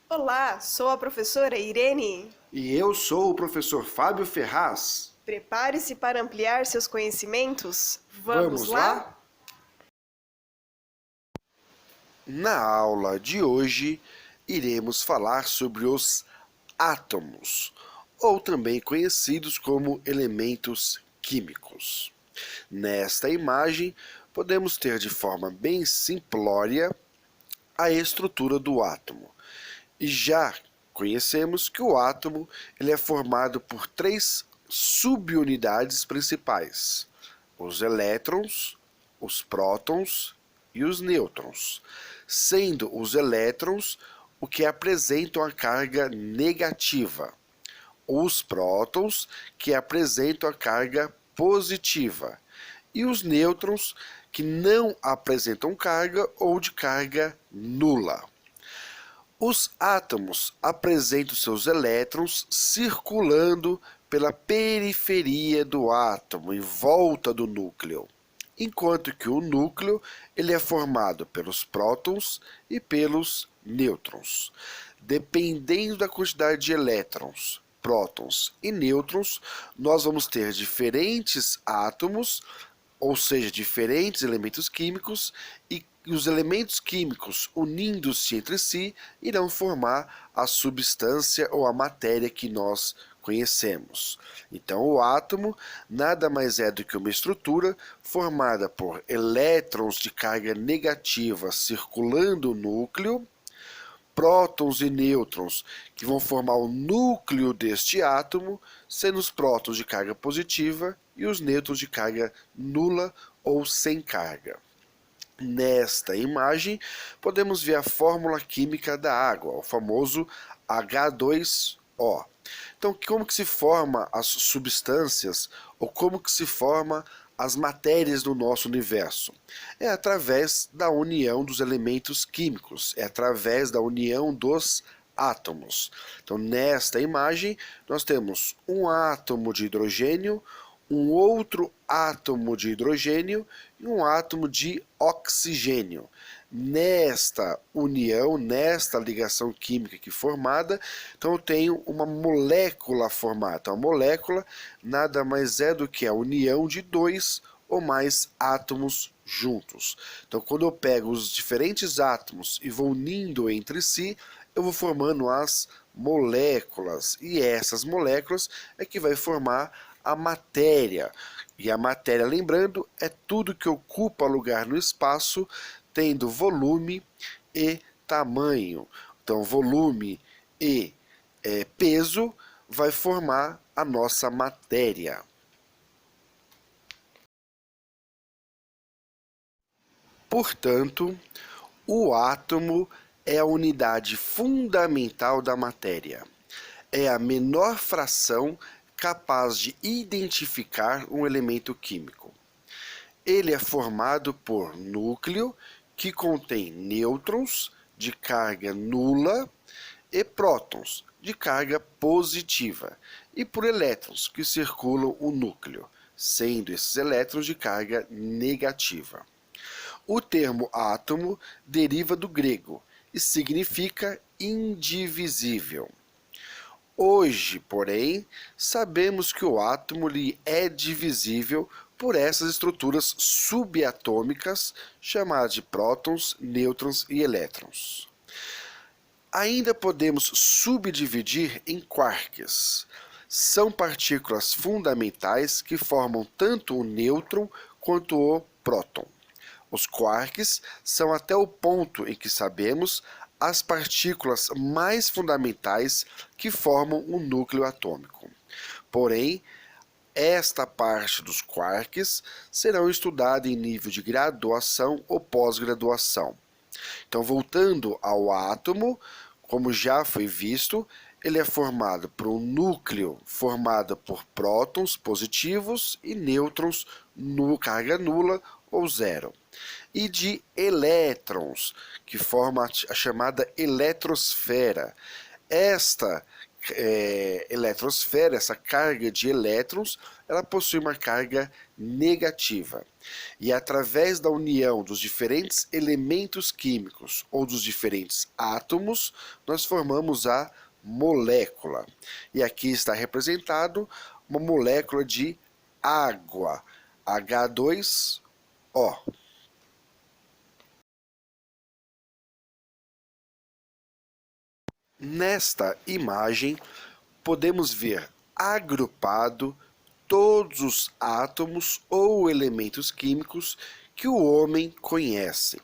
Olá, sou a professora Irene. E eu sou o professor Fábio Ferraz. Prepare-se para ampliar seus conhecimentos. Vamos Vamos lá? lá? Na aula de hoje, iremos falar sobre os átomos, ou também conhecidos como elementos químicos. Nesta imagem, podemos ter de forma bem simplória a estrutura do átomo. E já conhecemos que o átomo ele é formado por três subunidades principais: os elétrons, os prótons e os nêutrons, sendo os elétrons o que apresentam a carga negativa, os prótons que apresentam a carga positiva e os nêutrons que não apresentam carga ou de carga nula. Os átomos apresentam seus elétrons circulando pela periferia do átomo, em volta do núcleo, enquanto que o núcleo ele é formado pelos prótons e pelos nêutrons. Dependendo da quantidade de elétrons, prótons e nêutrons, nós vamos ter diferentes átomos, ou seja, diferentes elementos químicos, e os elementos químicos, unindo-se entre si, irão formar a substância ou a matéria que nós conhecemos. Então, o átomo nada mais é do que uma estrutura formada por elétrons de carga negativa circulando o núcleo, prótons e nêutrons que vão formar o núcleo deste átomo, sendo os prótons de carga positiva e os nêutrons de carga nula ou sem carga. Nesta imagem, podemos ver a fórmula química da água, o famoso H2O. Então, como que se forma as substâncias ou como que se forma as matérias do nosso universo? É através da união dos elementos químicos, é através da união dos átomos. Então, nesta imagem, nós temos um átomo de hidrogênio, um outro átomo de hidrogênio e um átomo de oxigênio. Nesta união, nesta ligação química aqui formada, então eu tenho uma molécula formada. Então, a molécula nada mais é do que a união de dois ou mais átomos juntos. Então, quando eu pego os diferentes átomos e vou unindo entre si, eu vou formando as moléculas. E essas moléculas é que vai formar a matéria. E a matéria, lembrando, é tudo que ocupa lugar no espaço, tendo volume e tamanho. Então, volume e peso vai formar a nossa matéria. Portanto, o átomo é a unidade fundamental da matéria. É a menor fração capaz de identificar um elemento químico. Ele é formado por núcleo, que contém nêutrons de carga nula e prótons de carga positiva, e por elétrons que circulam o núcleo, sendo esses elétrons de carga negativa. O termo átomo deriva do grego e significa indivisível. Hoje, porém, sabemos que o átomo lhe é divisível por essas estruturas subatômicas chamadas de prótons, nêutrons e elétrons. Ainda podemos subdividir em quarks. São partículas fundamentais que formam tanto o nêutron quanto o próton. Os quarks são até o ponto em que sabemos as partículas mais fundamentais que formam o núcleo atômico. Porém, esta parte dos quarks serão estudada em nível de graduação ou pós-graduação. Então, voltando ao átomo, como já foi visto, ele é formado por um núcleo formado por prótons positivos e nêutrons no carga nula ou zero, e de elétrons, que forma a chamada eletrosfera. Esta eletrosfera, essa carga de elétrons, ela possui uma carga negativa. E através da união dos diferentes elementos químicos ou dos diferentes átomos, nós formamos a molécula. E aqui está representado uma molécula de água, H2O. Nesta imagem, podemos ver agrupado todos os átomos ou elementos químicos que o homem conhece.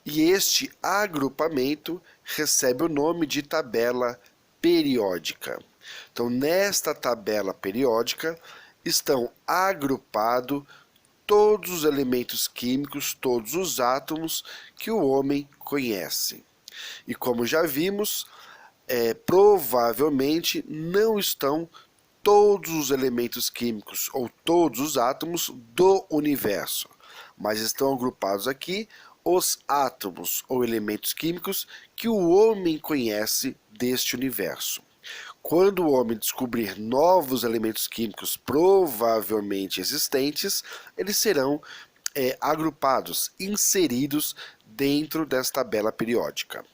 E este agrupamento recebe o nome de tabela periódica. Então, nesta tabela periódica, estão agrupados todos os elementos químicos, todos os átomos que o homem conhece. E como já vimos, provavelmente não estão todos os elementos químicos ou todos os átomos do universo, mas estão agrupados aqui os átomos ou elementos químicos que o homem conhece deste universo. Quando o homem descobrir novos elementos químicos provavelmente existentes, eles serão agrupados, inseridos dentro dessa tabela periódica.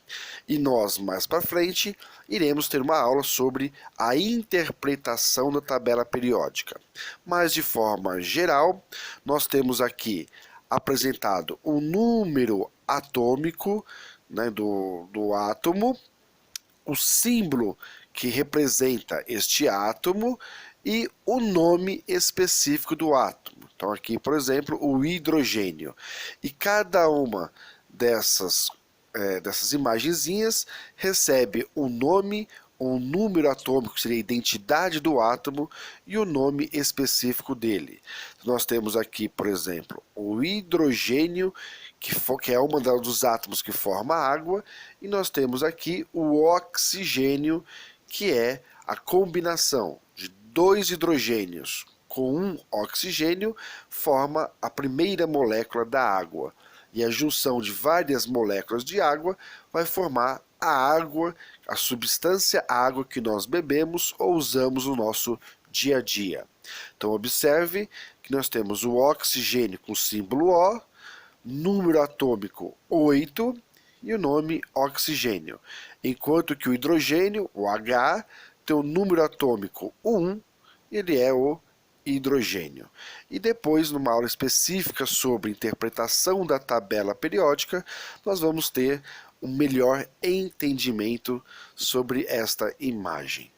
E nós, mais para frente, iremos ter uma aula sobre a interpretação da tabela periódica. Mas, de forma geral, nós temos aqui apresentado o número atômico, né, do átomo, o símbolo que representa este átomo e o nome específico do átomo. Então aqui, por exemplo, o hidrogênio. E cada uma dessas imagenzinhas recebe um nome, um número atômico, que seria a identidade do átomo, e o nome específico dele. Nós temos aqui, por exemplo, o hidrogênio, que é um dos átomos que forma a água, e nós temos aqui o oxigênio, que é a combinação de dois hidrogênios com um oxigênio, forma a primeira molécula da água. E a junção de várias moléculas de água vai formar a água, a substância água que nós bebemos ou usamos no nosso dia a dia. Então observe que nós temos o oxigênio com o símbolo O, número atômico 8 e o nome oxigênio, enquanto que o hidrogênio, o H, tem o número atômico 1, ele é o hidrogênio. E depois, numa aula específica sobre interpretação da tabela periódica, nós vamos ter um melhor entendimento sobre esta imagem.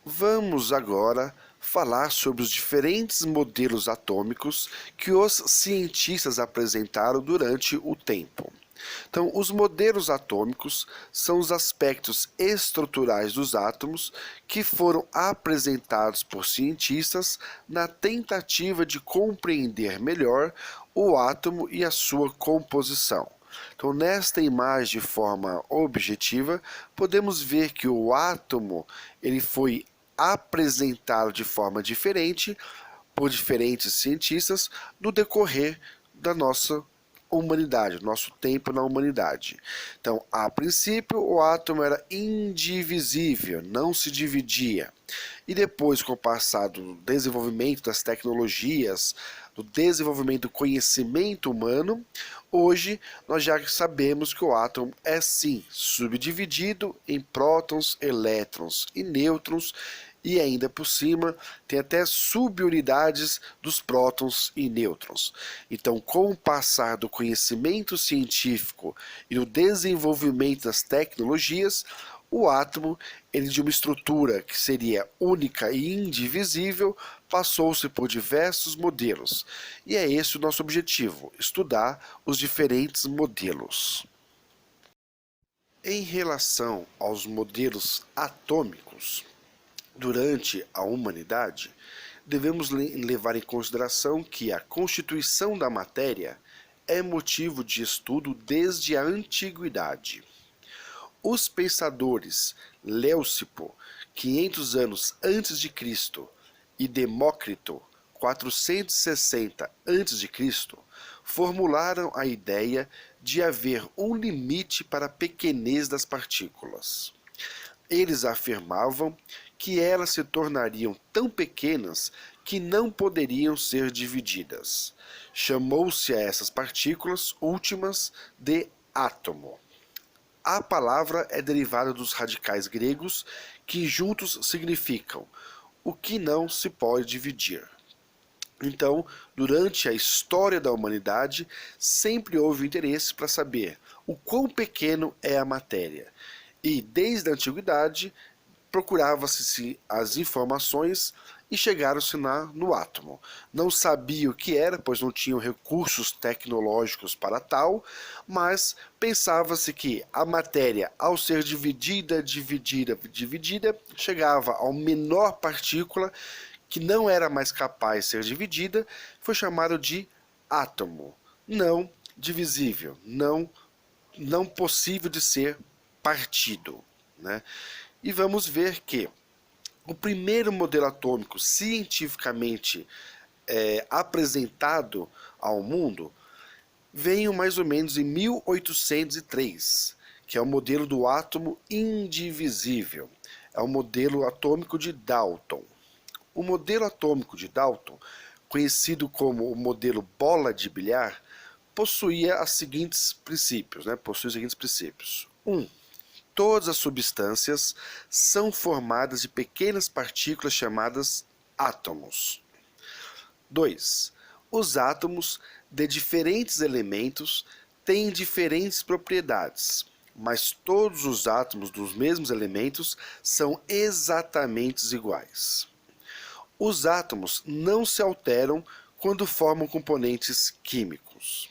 Vamos agora falar sobre os diferentes modelos atômicos que os cientistas apresentaram durante o tempo. Então, os modelos atômicos são os aspectos estruturais dos átomos que foram apresentados por cientistas na tentativa de compreender melhor o átomo e a sua composição. Então, nesta imagem de forma objetiva, podemos ver que o átomo ele foi apresentado de forma diferente por diferentes cientistas no decorrer da nossa humanidade, nosso tempo na humanidade. Então, a princípio, o átomo era indivisível, não se dividia. E depois, com o passar do desenvolvimento das tecnologias, do desenvolvimento do conhecimento humano, hoje nós já sabemos que o átomo é sim subdividido em prótons, elétrons e nêutrons, e ainda por cima tem até subunidades dos prótons e nêutrons. Então, com o passar do conhecimento científico e do desenvolvimento das tecnologias, o átomo, ele de uma estrutura que seria única e indivisível, passou-se por diversos modelos. E é esse o nosso objetivo, estudar os diferentes modelos. Em relação aos modelos atômicos, durante a humanidade, devemos levar em consideração que a constituição da matéria é motivo de estudo desde a antiguidade. Os pensadores Leucipo, 500 anos antes de Cristo, e Demócrito, 460 a.C., formularam a ideia de haver um limite para a pequenez das partículas. Eles afirmavam que elas se tornariam tão pequenas que não poderiam ser divididas. Chamou-se a essas partículas últimas de átomo. A palavra é derivada dos radicais gregos que juntos significam o que não se pode dividir. Então, durante a história da humanidade, sempre houve interesse para saber o quão pequeno é a matéria. E, desde a antiguidade, procurava-se as informações e chegaram-se no átomo. Não sabia o que era, pois não tinham recursos tecnológicos para tal, mas pensava-se que a matéria, ao ser dividida, chegava ao menor partícula que não era mais capaz de ser dividida, foi chamado de átomo, não divisível, não possível de ser partido, né? E vamos ver que o primeiro modelo atômico cientificamente apresentado ao mundo veio mais ou menos em 1803, que é o modelo do átomo indivisível. É o modelo atômico de Dalton. O modelo atômico de Dalton, conhecido como o modelo bola de bilhar, possuía os seguintes princípios. 1. Todas as substâncias são formadas de pequenas partículas chamadas átomos. 2. Os átomos de diferentes elementos têm diferentes propriedades, mas todos os átomos dos mesmos elementos são exatamente iguais. Os átomos não se alteram quando formam componentes químicos.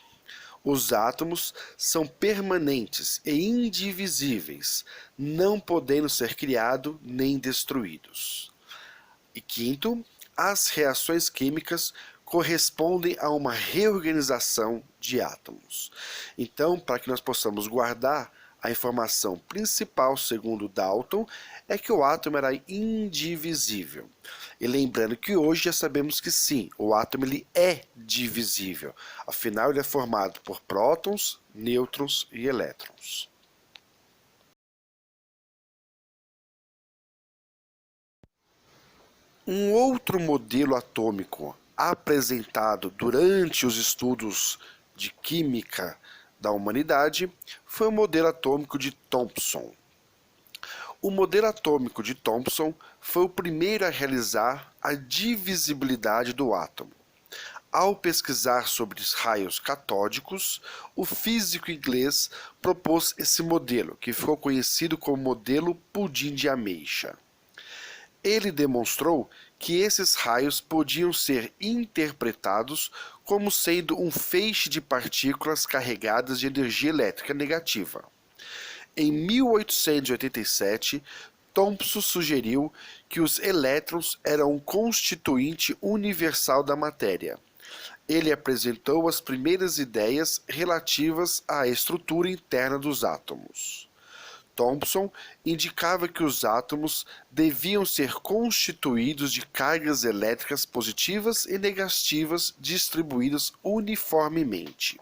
Os átomos são permanentes e indivisíveis, não podendo ser criados nem destruídos. E 5, as reações químicas correspondem a uma reorganização de átomos. Então, para que nós possamos guardar a informação principal, segundo Dalton, é que o átomo era indivisível. E lembrando que hoje já sabemos que sim, o átomo ele é divisível. Afinal, ele é formado por prótons, nêutrons e elétrons. Um outro modelo atômico apresentado durante os estudos de química da humanidade foi o modelo atômico de Thomson. O modelo atômico de Thomson foi o primeiro a realizar a divisibilidade do átomo. Ao pesquisar sobre os raios catódicos, o físico inglês propôs esse modelo, que ficou conhecido como modelo pudim de ameixa. Ele demonstrou que esses raios podiam ser interpretados como sendo um feixe de partículas carregadas de energia elétrica negativa. Em 1887, Thomson sugeriu que os elétrons eram um constituinte universal da matéria. Ele apresentou as primeiras ideias relativas à estrutura interna dos átomos. Thomson indicava que os átomos deviam ser constituídos de cargas elétricas positivas e negativas distribuídas uniformemente.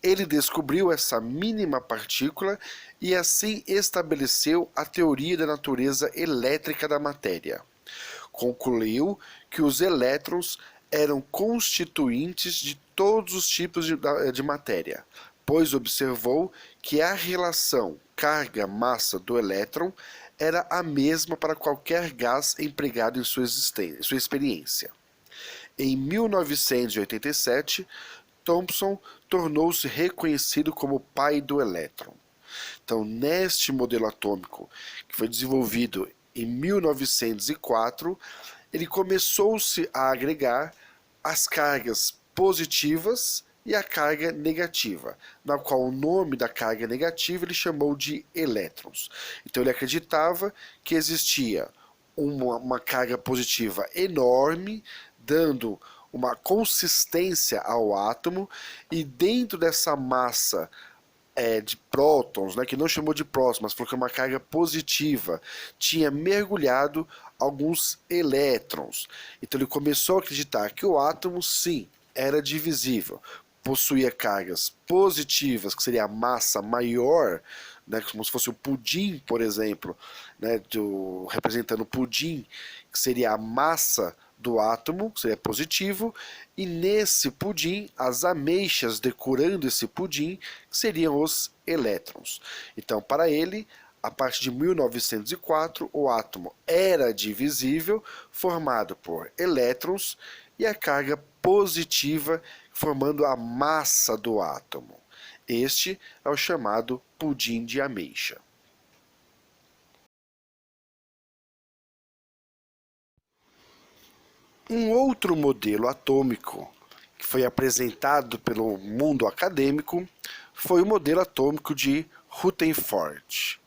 Ele descobriu essa mínima partícula e assim estabeleceu a teoria da natureza elétrica da matéria. Concluiu que os elétrons eram constituintes de todos os tipos de matéria, pois observou que a relação carga-massa do elétron era a mesma para qualquer gás empregado em sua experiência. Em 1987, Thomson tornou-se reconhecido como o pai do elétron. Então, neste modelo atômico, que foi desenvolvido em 1904, ele começou-se a agregar as cargas positivas e a carga negativa, na qual o nome da carga negativa ele chamou de elétrons. Então ele acreditava que existia uma carga positiva enorme, dando uma consistência ao átomo, e dentro dessa massa de prótons, que não chamou de prótons, mas falou que é uma carga positiva, tinha mergulhado alguns elétrons. Então ele começou a acreditar que o átomo, sim, era divisível, possuía cargas positivas, que seria a massa maior, né, como se fosse o pudim, por exemplo, né, representando o pudim, que seria a massa do átomo, que seria positivo, e nesse pudim, as ameixas decorando esse pudim, seriam os elétrons. Então, para ele, a partir de 1904, o átomo era divisível, formado por elétrons, e a carga positiva, formando a massa do átomo. Este é o chamado pudim de ameixa. Um outro modelo atômico que foi apresentado pelo mundo acadêmico foi o modelo atômico de Rutherford.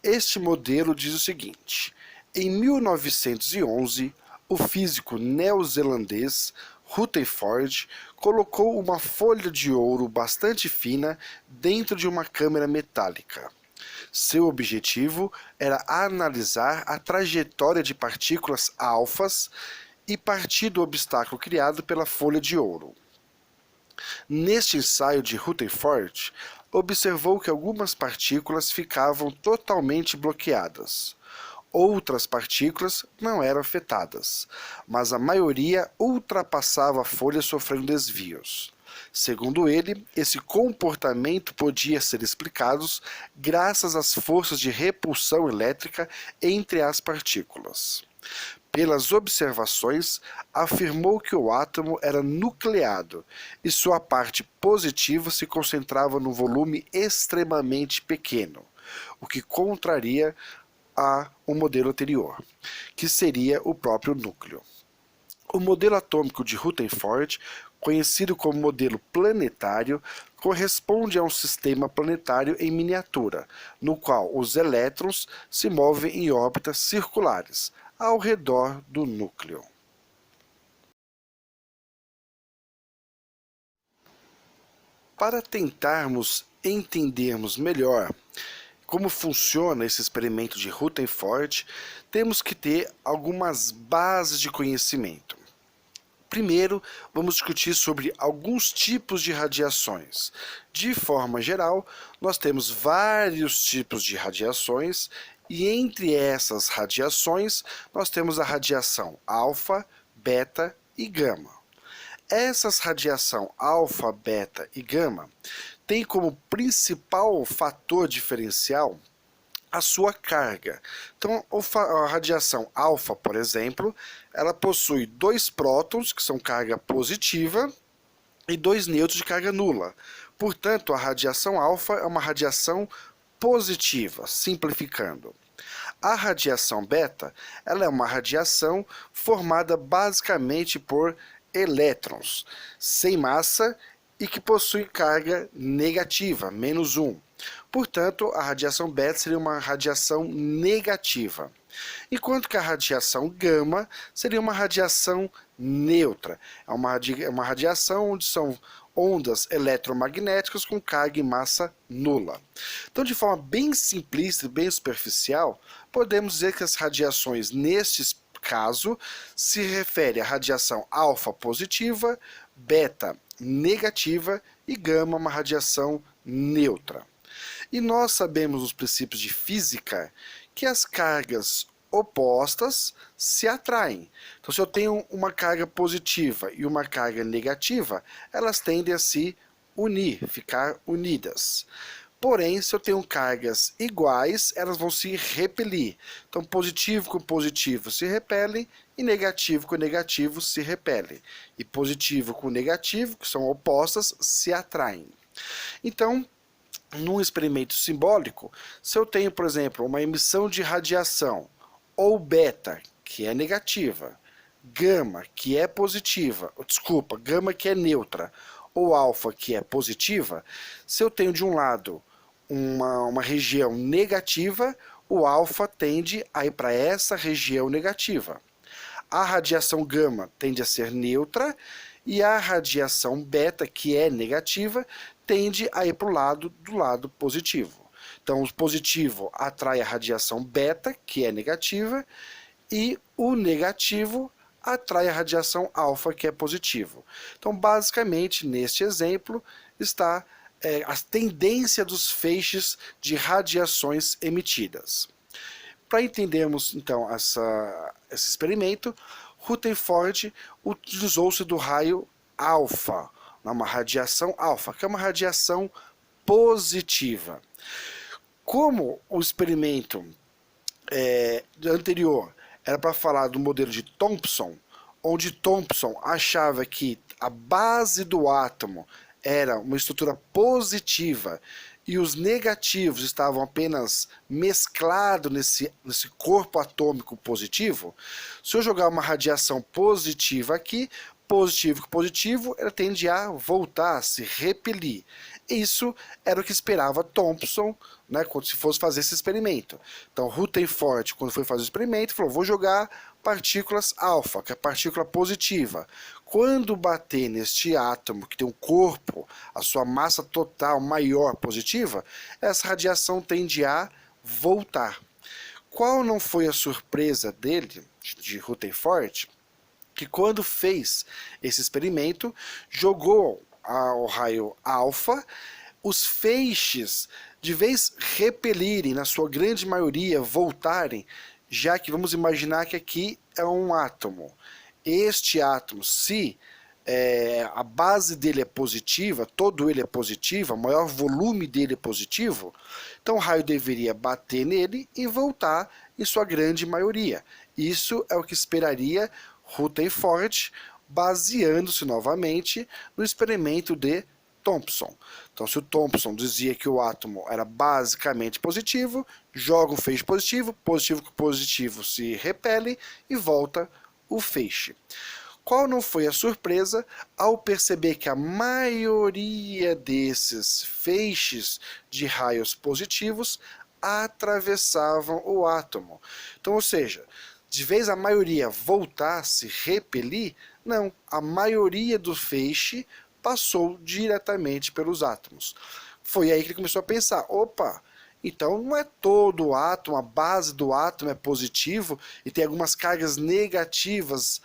Este modelo diz o seguinte: em 1911, o físico neozelandês Rutherford colocou uma folha de ouro bastante fina dentro de uma câmara metálica. Seu objetivo era analisar a trajetória de partículas alfas e partir do obstáculo criado pela folha de ouro. Neste ensaio de Rutherford, observou que algumas partículas ficavam totalmente bloqueadas. Outras partículas não eram afetadas, mas a maioria ultrapassava a folha sofrendo desvios. Segundo ele, esse comportamento podia ser explicado graças às forças de repulsão elétrica entre as partículas. Pelas observações, afirmou que o átomo era nucleado e sua parte positiva se concentrava num volume extremamente pequeno, o que contraria o modelo anterior, que seria o próprio núcleo. O modelo atômico de Rutherford, conhecido como modelo planetário, corresponde a um sistema planetário em miniatura, no qual os elétrons se movem em órbitas circulares, ao redor do núcleo. Para tentarmos entendermos melhor como funciona esse experimento de Rutherford, temos que ter algumas bases de conhecimento. Primeiro, vamos discutir sobre alguns tipos de radiações. De forma geral, nós temos vários tipos de radiações, e entre essas radiações, nós temos a radiação alfa, beta e gama. Essas radiação alfa, beta e gama têm como principal fator diferencial a sua carga. Então, a radiação alfa, por exemplo, ela possui 2 prótons, que são carga positiva, e 2 nêutrons de carga nula. Portanto, a radiação alfa é uma radiação positiva, simplificando. A radiação beta, ela é uma radiação formada basicamente por elétrons, sem massa e que possuem carga negativa, -1. Portanto, a radiação beta seria uma radiação negativa, enquanto que a radiação gama seria uma radiação neutra. É uma radiação onde são ondas eletromagnéticas com carga e massa nula. Então, de forma bem simplista e bem superficial, podemos dizer que as radiações, neste caso, se refere à radiação alfa positiva, beta negativa e gama, uma radiação neutra. E nós sabemos nos princípios de física que as cargas opostas se atraem. Então, se eu tenho uma carga positiva e uma carga negativa, elas tendem a se unir, ficar unidas. Porém, se eu tenho cargas iguais, elas vão se repelir. Então, positivo com positivo se repelem e negativo com negativo se repelem. E positivo com negativo, que são opostas, se atraem. Então, num experimento simbólico, se eu tenho, por exemplo, uma emissão de radiação, ou beta, que é negativa, gama, que é positiva, gama que é neutra, ou alfa, que é positiva, se eu tenho de um lado uma região negativa, o alfa tende a ir para essa região negativa. A radiação gama tende a ser neutra e a radiação beta, que é negativa, tende a ir para o lado positivo. Então, o positivo atrai a radiação beta, que é negativa, e o negativo atrai a radiação alfa, que é positivo. Então, basicamente, neste exemplo, está a tendência dos feixes de radiações emitidas. Para entendermos, então, esse experimento, Rutherford utilizou-se do raio alfa, uma radiação alfa, que é uma radiação positiva. Como o experimento anterior era para falar do modelo de Thomson, onde Thomson achava que a base do átomo era uma estrutura positiva e os negativos estavam apenas mesclados nesse corpo atômico positivo, se eu jogar uma radiação positiva aqui, positivo com positivo, ela tende a voltar, a se repelir. Isso era o que esperava Thomson, né, quando se fosse fazer esse experimento. Então, Rutherford, quando foi fazer o experimento, falou, vou jogar partículas alfa, que é a partícula positiva. Quando bater neste átomo, que tem um corpo, a sua massa total maior positiva, essa radiação tende a voltar. Qual não foi a surpresa dele, de Rutherford? Que quando fez esse experimento, jogou ao raio alfa, os feixes, de vez repelirem, na sua grande maioria, voltarem, já que vamos imaginar que aqui é um átomo. Este átomo, se a base dele é positiva, todo ele é positivo, o maior volume dele é positivo, então o raio deveria bater nele e voltar em sua grande maioria. Isso é o que esperaria Rutherford, baseando-se novamente no experimento de Thomson. Então, se o Thomson dizia que o átomo era basicamente positivo, joga um feixe positivo, positivo com positivo se repele e volta o feixe. Qual não foi a surpresa ao perceber que a maioria desses feixes de raios positivos atravessavam o átomo? Então, ou seja, de vez a maioria voltasse, repelir, não, a maioria do feixe passou diretamente pelos átomos. Foi aí que ele começou a pensar, opa, então não é todo o átomo, a base do átomo é positivo e tem algumas cargas negativas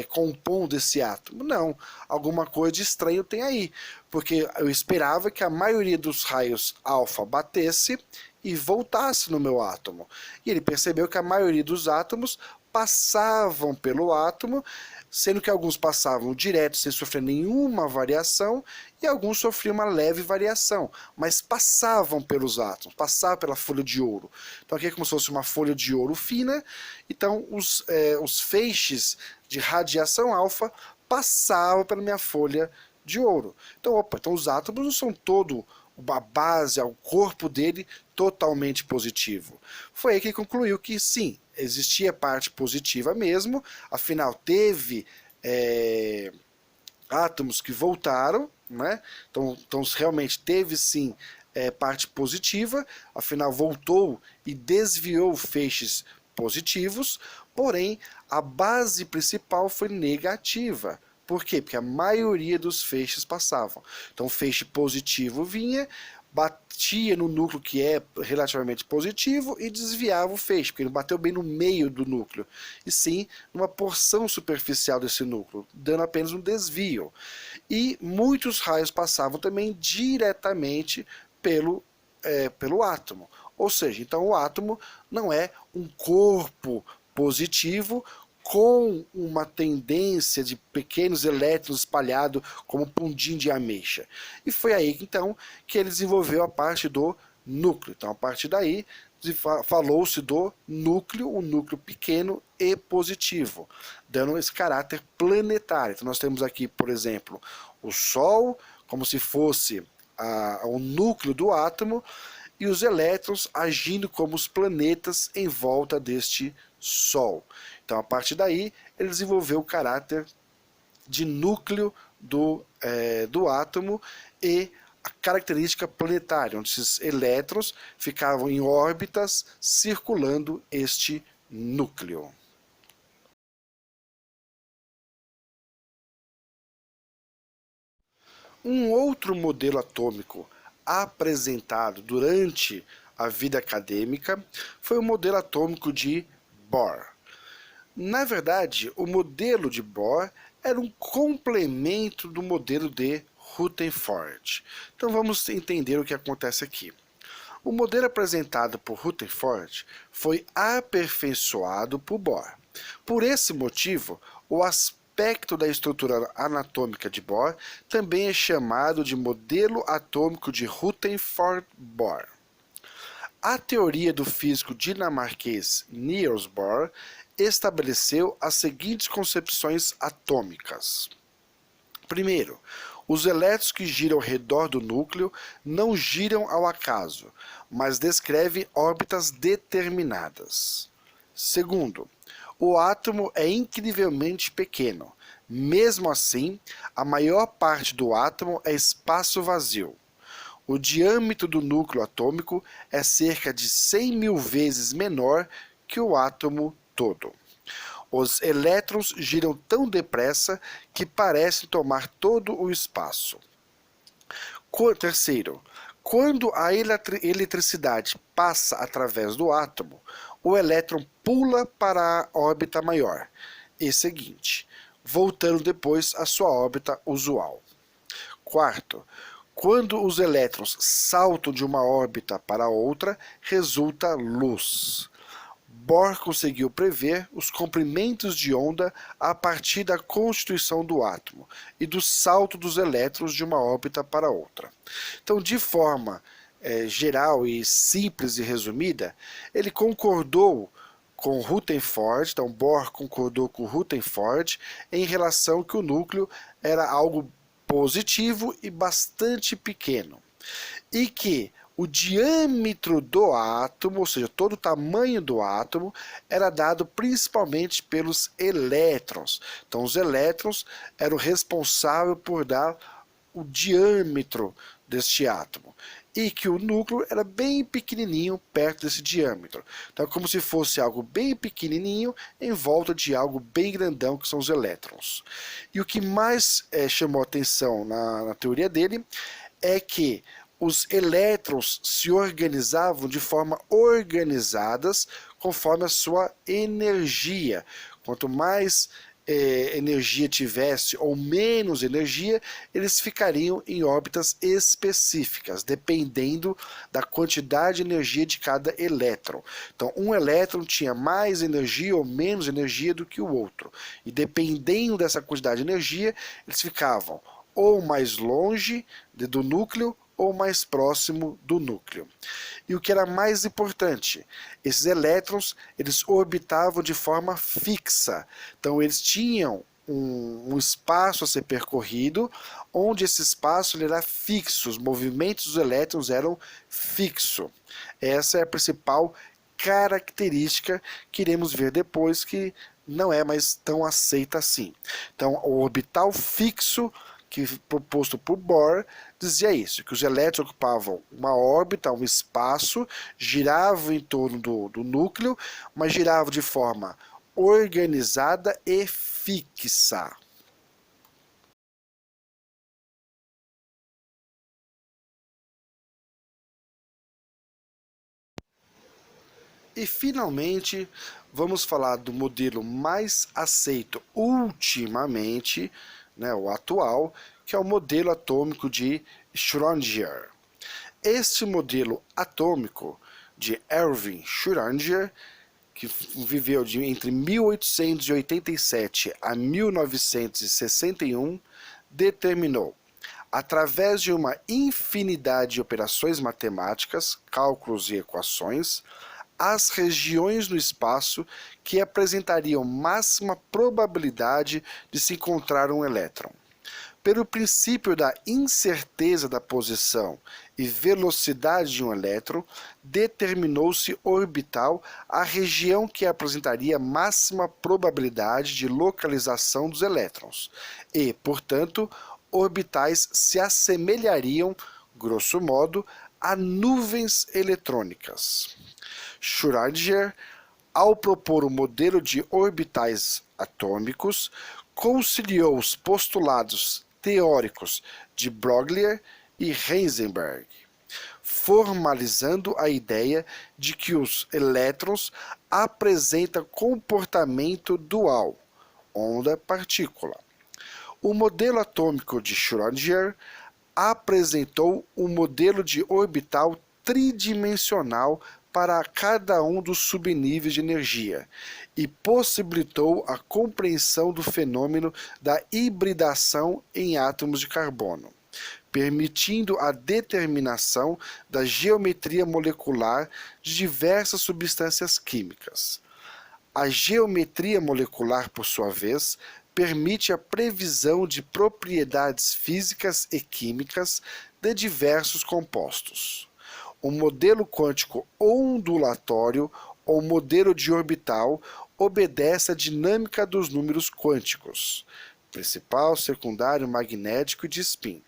compondo esse átomo. Não, alguma coisa de estranho tem aí, porque eu esperava que a maioria dos raios alfa batesse e voltasse no meu átomo. E ele percebeu que a maioria dos átomos passavam pelo átomo, sendo que alguns passavam direto sem sofrer nenhuma variação e alguns sofriam uma leve variação, mas passavam pelos átomos, passavam pela folha de ouro. Então aqui é como se fosse uma folha de ouro fina, então os feixes de radiação alfa passavam pela minha folha de ouro. Então, opa, então os átomos não são todo a base, o corpo dele totalmente positivo. Foi aí que ele concluiu que sim, existia parte positiva mesmo, afinal teve átomos que voltaram, né? Então realmente teve sim parte positiva, afinal voltou e desviou feixes positivos, porém a base principal foi negativa. Por quê? Porque a maioria dos feixes passavam. Então o feixe positivo vinha, batia no núcleo que é relativamente positivo e desviava o feixe, porque ele bateu bem no meio do núcleo, e sim numa porção superficial desse núcleo, dando apenas um desvio. E muitos raios passavam também diretamente pelo átomo. Ou seja, então o átomo não é um corpo positivo com uma tendência de pequenos elétrons espalhados como pundim de ameixa. E foi aí então que ele desenvolveu a parte do núcleo. Então a partir daí falou-se do núcleo, um núcleo pequeno e positivo, dando esse caráter planetário. Então nós temos aqui, por exemplo, o Sol como se fosse o núcleo do átomo e os elétrons agindo como os planetas em volta deste Sol. Então, a partir daí, ele desenvolveu o caráter de núcleo do átomo e a característica planetária, onde esses elétrons ficavam em órbitas circulando este núcleo. Um outro modelo atômico apresentado durante a vida acadêmica foi o modelo atômico de Bohr. Na verdade, o modelo de Bohr era um complemento do modelo de Rutherford. Então vamos entender o que acontece aqui. O modelo apresentado por Rutherford foi aperfeiçoado por Bohr. Por esse motivo, o aspecto da estrutura anatômica de Bohr também é chamado de modelo atômico de Rutherford-Bohr. A teoria do físico dinamarquês Niels Bohr estabeleceu as seguintes concepções atômicas. Primeiro, os elétrons que giram ao redor do núcleo não giram ao acaso, mas descrevem órbitas determinadas. Segundo, o átomo é incrivelmente pequeno. Mesmo assim, a maior parte do átomo é espaço vazio. O diâmetro do núcleo atômico é cerca de 100.000 vezes menor que o átomo todo. Os elétrons giram tão depressa que parecem tomar todo o espaço. Terceiro, quando a eletricidade passa através do átomo, o elétron pula para a órbita maior e seguinte, voltando depois à sua órbita usual. Quarto, quando os elétrons saltam de uma órbita para outra, resulta luz. Bohr conseguiu prever os comprimentos de onda a partir da constituição do átomo e do salto dos elétrons de uma órbita para outra. Então, de forma geral e simples e resumida, ele concordou com Rutherford, então Bohr concordou com Rutherford em relação que o núcleo era algo positivo e bastante pequeno, e que o diâmetro do átomo, ou seja, todo o tamanho do átomo, era dado principalmente pelos elétrons. Então, os elétrons eram responsáveis por dar o diâmetro deste átomo. E que o núcleo era bem pequenininho perto desse diâmetro. Então, é como se fosse algo bem pequenininho em volta de algo bem grandão, que são os elétrons. E o que mais chamou atenção na teoria dele é que os elétrons se organizavam de forma organizadas conforme a sua energia. Quanto mais energia tivesse ou menos energia, eles ficariam em órbitas específicas, dependendo da quantidade de energia de cada elétron. Então, um elétron tinha mais energia ou menos energia do que o outro. E dependendo dessa quantidade de energia, eles ficavam ou mais longe do núcleo ou mais próximo do núcleo. E o que era mais importante, esses elétrons, eles orbitavam de forma fixa. Então eles tinham um espaço a ser percorrido, onde esse espaço ele era fixo, os movimentos dos elétrons eram fixos. Essa é a principal característica que iremos ver depois, que não é mais tão aceita assim. Então, o orbital fixo que proposto por Bohr dizia isso, que os elétrons ocupavam uma órbita, um espaço, giravam em torno do núcleo, mas giravam de forma organizada e fixa. E finalmente vamos falar do modelo mais aceito ultimamente, né, o atual, que é o modelo atômico de Schrödinger. Este modelo atômico de Erwin Schrödinger, que viveu entre 1887 a 1961, determinou, através de uma infinidade de operações matemáticas, cálculos e equações, as regiões no espaço que apresentariam máxima probabilidade de se encontrar um elétron. Pelo princípio da incerteza da posição e velocidade de um elétron, determinou-se orbital a região que apresentaria máxima probabilidade de localização dos elétrons e, portanto, orbitais se assemelhariam, grosso modo, a nuvens eletrônicas. Schrödinger, ao propor o modelo de orbitais atômicos, conciliou os postulados teóricos de Broglie e Heisenberg. formalizando a ideia de que os elétrons apresentam comportamento dual, onda-partícula. O modelo atômico de Schrödinger apresentou um modelo de orbital tridimensional para cada um dos subníveis de energia e possibilitou a compreensão do fenômeno da hibridação em átomos de carbono, permitindo a determinação da geometria molecular de diversas substâncias químicas. A geometria molecular, por sua vez, permite a previsão de propriedades físicas e químicas de diversos compostos. O modelo quântico ondulatório ou modelo de orbital obedece à dinâmica dos números quânticos, principal, secundário, magnético e de spin,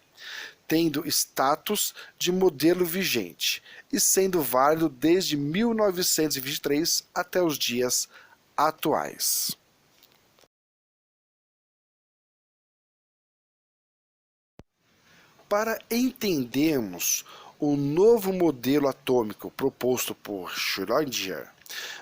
tendo status de modelo vigente e sendo válido desde 1923 até os dias atuais. Para entendermos o novo modelo atômico proposto por Schrödinger,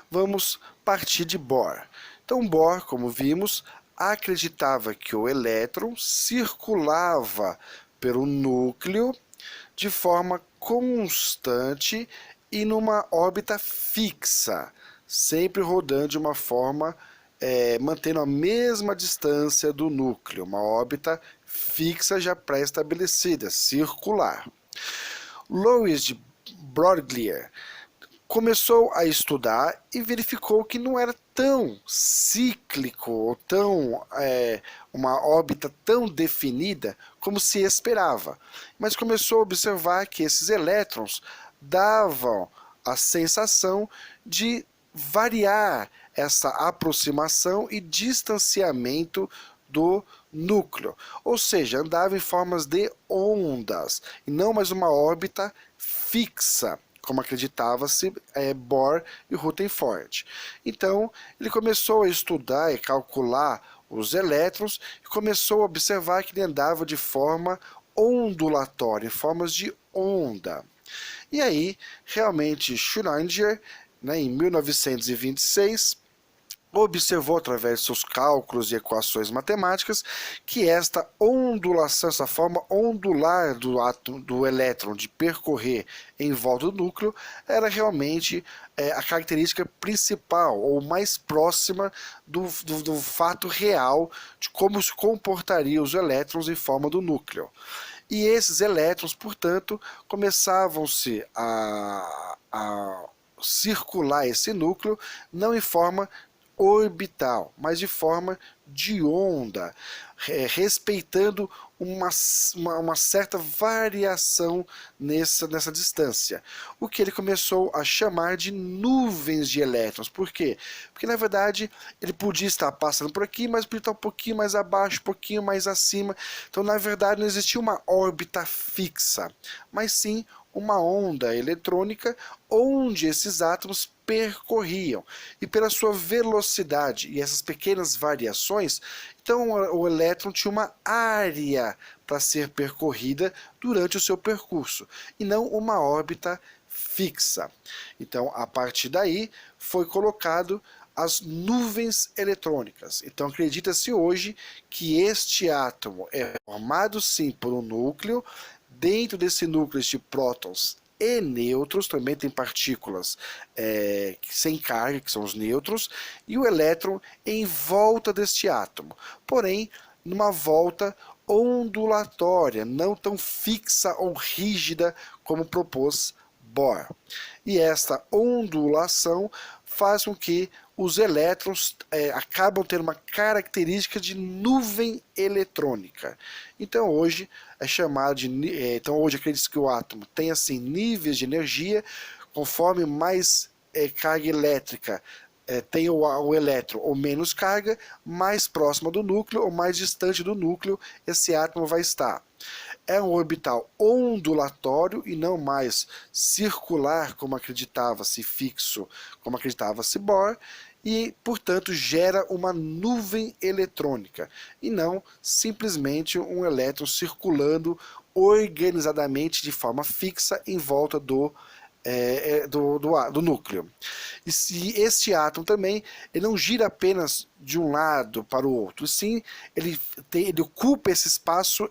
vamos partir de Bohr. Então, Bohr, como vimos, acreditava que o elétron circulava pelo núcleo de forma constante e numa órbita fixa, sempre rodando de uma forma mantendo a mesma distância do núcleo, uma órbita fixa já pré-estabelecida, circular. Louis de Broglie começou a estudar e verificou que não era tão cíclico, ou uma órbita tão definida como se esperava, mas começou a observar que esses elétrons davam a sensação de variar essa aproximação e distanciamento do núcleo, ou seja, andava em formas de ondas e não mais uma órbita fixa, como acreditava-se Bohr e Rutherford. Então, ele começou a estudar e calcular os elétrons e começou a observar que ele andava de forma ondulatória, em formas de onda. E aí, realmente, Schrödinger, em 1926, observou através de seus cálculos e equações matemáticas que esta ondulação, essa forma ondular do elétron de percorrer em volta do núcleo, era realmente a característica principal ou mais próxima do fato real de como se comportariam os elétrons em forma do núcleo. E esses elétrons, portanto, começavam-se a circular esse núcleo não em forma orbital, mas de forma de onda, respeitando uma certa variação nessa distância. O que ele começou a chamar de nuvens de elétrons. Por quê? Porque, na verdade, ele podia estar passando por aqui, mas podia estar um pouquinho mais abaixo, um pouquinho mais acima. Então, na verdade, não existia uma órbita fixa, mas sim uma onda eletrônica onde esses átomos percorriam. E pela sua velocidade e essas pequenas variações, então o elétron tinha uma área para ser percorrida durante o seu percurso, e não uma órbita fixa. Então, a partir daí, foi colocado as nuvens eletrônicas. Então, acredita-se hoje que este átomo é formado sim por um núcleo. Dentro desse núcleo de prótons e nêutrons, também tem partículas sem carga, que são os nêutrons, e o elétron em volta deste átomo, porém numa volta ondulatória, não tão fixa ou rígida como propôs Bohr. E esta ondulação faz com que os elétrons acabam tendo uma característica de nuvem eletrônica. Então hoje é chamado de, então hoje acredita que o átomo tem assim níveis de energia, conforme mais carga elétrica tem o elétron ou menos carga, mais próxima do núcleo ou mais distante do núcleo esse átomo vai estar. É um orbital ondulatório e não mais circular, como acreditava-se, fixo, como acreditava-se Bohr, e, portanto, gera uma nuvem eletrônica, e não simplesmente um elétron circulando organizadamente de forma fixa em volta do núcleo. E se este átomo também, ele não gira apenas de um lado para o outro, sim, ele ocupa esse espaço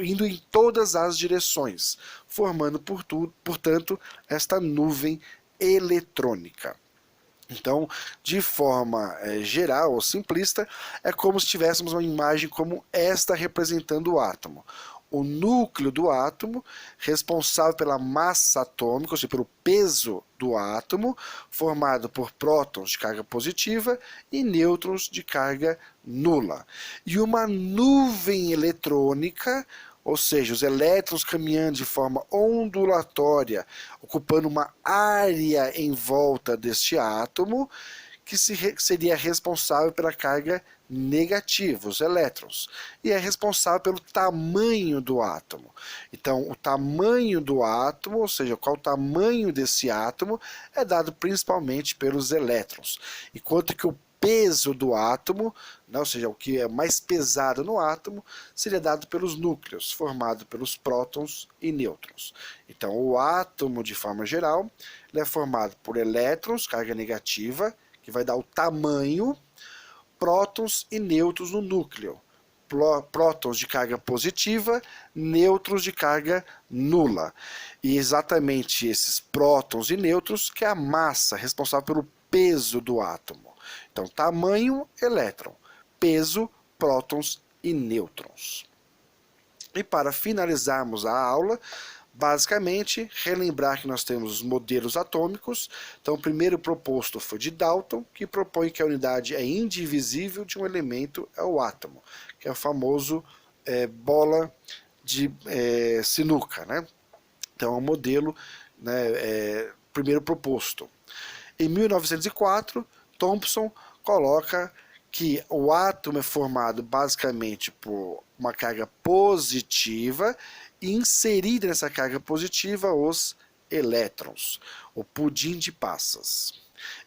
indo em todas as direções, formando, portanto, esta nuvem eletrônica. Então, de forma geral ou simplista, é como se tivéssemos uma imagem como esta representando o átomo. O núcleo do átomo, responsável pela massa atômica, ou seja, pelo peso do átomo, formado por prótons de carga positiva e nêutrons de carga nula. E uma nuvem eletrônica, ou seja, os elétrons caminhando de forma ondulatória, ocupando uma área em volta deste átomo, que seria responsável pela carga negativa, os elétrons, e é responsável pelo tamanho do átomo. Então, o tamanho do átomo, ou seja, qual o tamanho desse átomo, é dado principalmente pelos elétrons, enquanto que o peso do átomo, né, ou seja, o que é mais pesado no átomo, seria dado pelos núcleos, formado pelos prótons e nêutrons. Então, o átomo, de forma geral, ele é formado por elétrons, carga negativa, que vai dar o tamanho, prótons e nêutrons no núcleo. Prótons de carga positiva, nêutrons de carga nula. E exatamente esses prótons e nêutrons que é a massa responsável pelo peso do átomo. Então, tamanho, elétron, peso, prótons e nêutrons. E para finalizarmos a aula, basicamente, relembrar que nós temos os modelos atômicos. Então, o primeiro proposto foi de Dalton, que propõe que a unidade é indivisível de um elemento, é o átomo, que é o famoso bola de sinuca, né? Então, é um modelo, né, primeiro proposto. Em 1904, Thomson coloca que o átomo é formado basicamente por uma carga positiva e inserida nessa carga positiva os elétrons, o pudim de passas.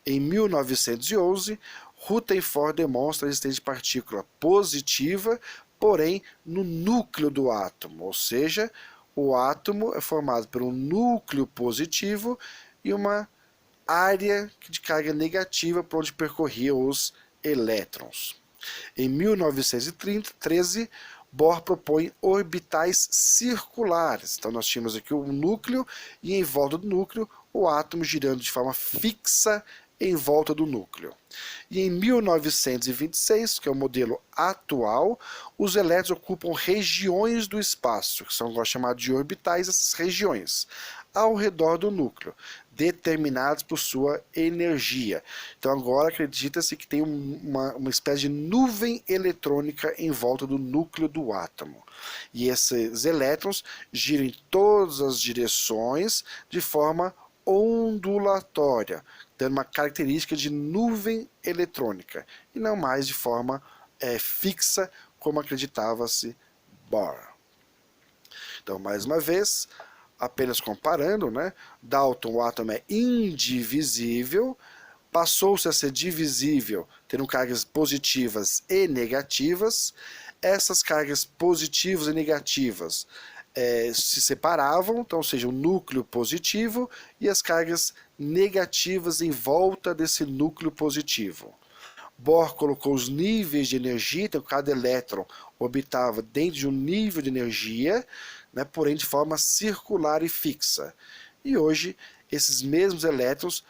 Em 1911, Rutherford demonstra a existência de partícula positiva, porém no núcleo do átomo, ou seja, o átomo é formado por um núcleo positivo e uma área de carga negativa por onde percorriam os elétrons. Em 1913, Bohr propõe orbitais circulares. Então nós tínhamos aqui o núcleo e em volta do núcleo o átomo girando de forma fixa em volta do núcleo. E em 1926, que é o modelo atual, os elétrons ocupam regiões do espaço, que são chamados de orbitais, essas regiões, ao redor do núcleo, determinados por sua energia. Então agora acredita-se que tem uma espécie de nuvem eletrônica em volta do núcleo do átomo. E esses elétrons giram em todas as direções de forma ondulatória, dando uma característica de nuvem eletrônica, e não mais de forma fixa, como acreditava-se Bohr. Então, mais uma vez, apenas comparando, né? Dalton, o átomo é indivisível, passou-se a ser divisível, tendo cargas positivas e negativas. Essas cargas positivas e negativas se separavam, então, ou seja, o núcleo positivo e as cargas negativas em volta desse núcleo positivo. Bohr colocou os níveis de energia, então cada elétron orbitava dentro de um nível de energia, né, porém de forma circular e fixa. E hoje, esses mesmos elétrons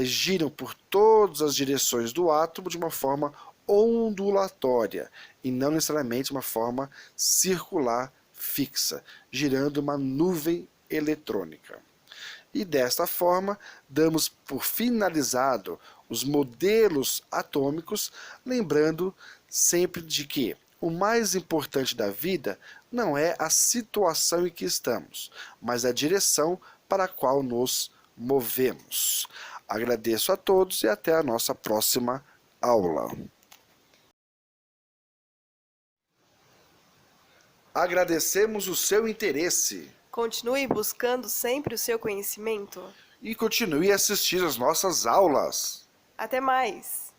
giram por todas as direções do átomo de uma forma ondulatória, e não necessariamente uma forma circular fixa, girando uma nuvem eletrônica. E desta forma, damos por finalizado os modelos atômicos, lembrando sempre de que o mais importante da vida não é a situação em que estamos, mas a direção para a qual nos movemos. Agradeço a todos e até a nossa próxima aula. Agradecemos o seu interesse. Continue buscando sempre o seu conhecimento. E continue a assistir às nossas aulas. Até mais!